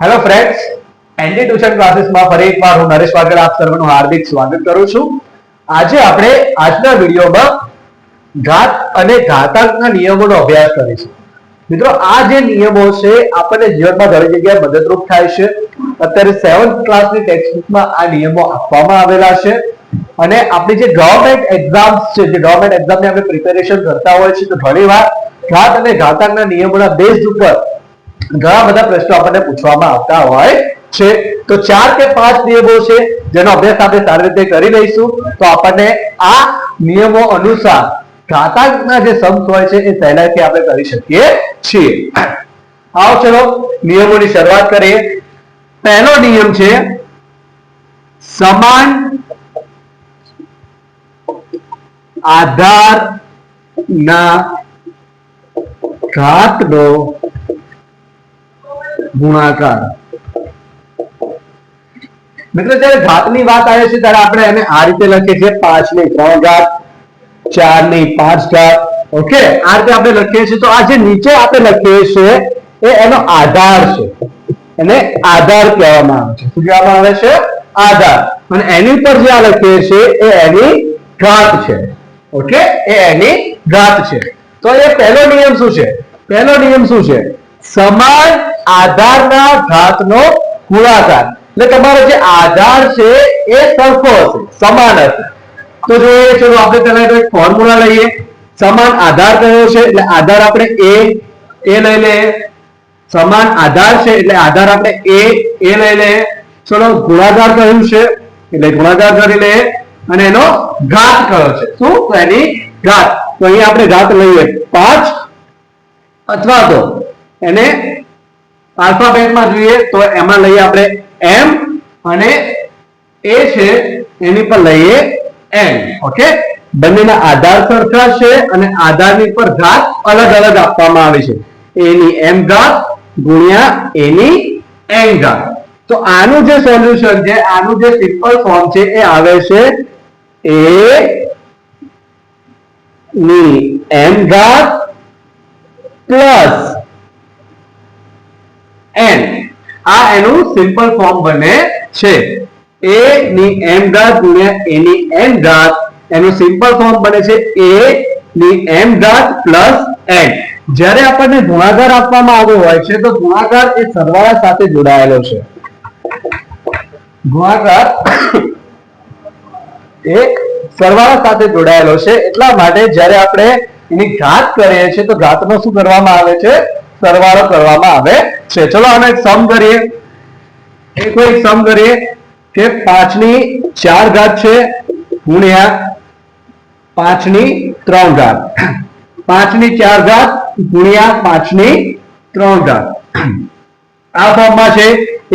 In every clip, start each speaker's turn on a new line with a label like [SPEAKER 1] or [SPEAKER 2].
[SPEAKER 1] Hello friends, ND tuition ક્લાસીસમાં ફરી એકવાર હું નરેશ વાગર આપ સર્વનું હાર્દિક સ્વાગત કરું છું. આજે આપણે આજના વિડીયોમાં ઘાત અને ઘાતાંકના નિયમોનો અભ્યાસ કરીશું. મિત્રો, આ જે નિયમો છે આપણને જીવનમાં ઘણી જગ્યાએ મદદરૂપ થાય છે. અત્યારે 7th ક્લાસની ટેક્સ્ટબુકમાં આ નિયમો આપવામાં આવેલા છે અને આપણી જે ગવર્નમેન્ટ એક્ઝામ્સ છે, જે ગવર્નમેન્ટ એક્ઝામની આપણે પ્રિપેરેશન કરતા હોય છે, તો ઘણીવાર ઘાત અને ઘાતાંકના નિયમોના બેઝ ઉપર ઘણા બધા પ્રશ્નો આપણને પૂછવામાં આવતા હોય છે. તો 4 કે 5 નિયમો છે જેનો અભ્યાસ આપણે સારી રીતે કરી લઈશું તો આપણને આ નિયમો અનુસાર ઘાતાંકના જે સમ્સ હોય છે એ સહેલાઈથી આપણે કરી શકીએ છીએ. આવો ચલો નિયમોની શરૂઆત કરીએ. પહેલો નિયમ છે સમાન આધારના ઘાતનો ગુણાકાર. મિત્રો, જ્યારે ઘાતની વાત આવે છે ત્યારે આપણે એને આ રીતે લખીએ છીએ 5 ની 3 ઘાત, 4 ની 5 ઘાત. ઓકે, આ રીતે આપણે લખીએ છીએ. તો આ જે નીચે આપણે લખીએ છીએ એ એનો આધાર છે, એને આધાર કહેવામાં આવે છે. શું કહેવામાં આવે છે? આધાર. અને એની પર જે આ લખીએ છીએ એ એની ઘાત છે. ઓકે, એ એની ઘાત છે. તો એ પહેલો નિયમ શું છે? પહેલો નિયમ શું છે? સમાન આધારના ઘાતનો ગુણાકાર. એટલે તમારો જે આધાર છે એ સરખો હશે, સમાન હશે. તો જોઈએ, ચલો આપણે પહેલા એક ફોર્મ્યુલા લઈએ. સમાન આધાર કયો છે એટલે આધાર આપણે એ લઈ લઈએ. સમાન આધાર છે એટલે આધાર આપણે એ લઈ લઈએ. ચલો ગુણાકાર કયું છે એટલે ગુણાકાર કરી લઈએ. અને એનો ઘાત કયો છે? શું? તો એની ઘાત. તો અહીં આપણે ઘાત લઈએ 5, અથવા તો એને આલ્ફાબેટમાં જોઈએ તો એમાં લઈએ આપણે m અને a છે એની પર લઈએ n. ઓકે, બંનેના આધાર સરખા છે અને આધારની પર ઘાત અલગ અલગ આપવામાં આવી છે. a ની m ઘાત ગુણ્યા a ની n ઘાત. તો આનું જે સોલ્યુશન છે, આનું જે સિમ્પલ ફોર્મ છે એ આવે છે a ની m ઘાત પ્લસ n. આ એનું સિમ્પલ ફોર્મ બને છે. a ની m ઘાત ગુણ્યા a ની n ઘાત એનું સિમ્પલ ફોર્મ બને છે a ની m ઘાત પ્લસ n. જ્યારે આપણને ગુણાકાર આપવામાં આવ્યો હોય છે તો ગુણાકાર એ સરવાળા સાથે જોડાયેલો છે. ગુણાકાર એ સરવાળા સાથે જોડાયેલો છે. એટલા માટે જ્યારે આપણે એની ઘાત કરીએ છીએ તો ઘાતનો શું કરવામાં આવે છે? સરવાળો કરવામાં આવે છે. ચલો આનો એક સમ કરીએ. એક સમ કરીએ કે 5 ની 4 ઘાત છે ગુણ્યા 5 ની 3 ઘાત. 5 ની 4 ઘાત ગુણ્યા 5 ની 3 ઘાત. આ ફોર્મમાં છે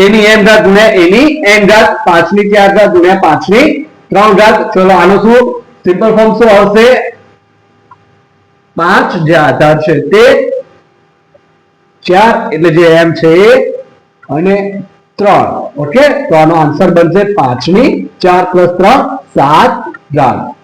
[SPEAKER 1] a ની m ઘાત ગુણ્યા a ની n ઘાત. 5 ની 4 ઘાત ગુણ્યા 5 ની 3 ઘાત. ચલો આનું શું સિમ્પલ ફોર્મ શું આવશે? 5 જે આધાર છે તે 4 એટલે જે m છે એ અને 3. ઓકે, તો આનો આન્સર બનશે 5 ની 4 + 3 7 ઘાત.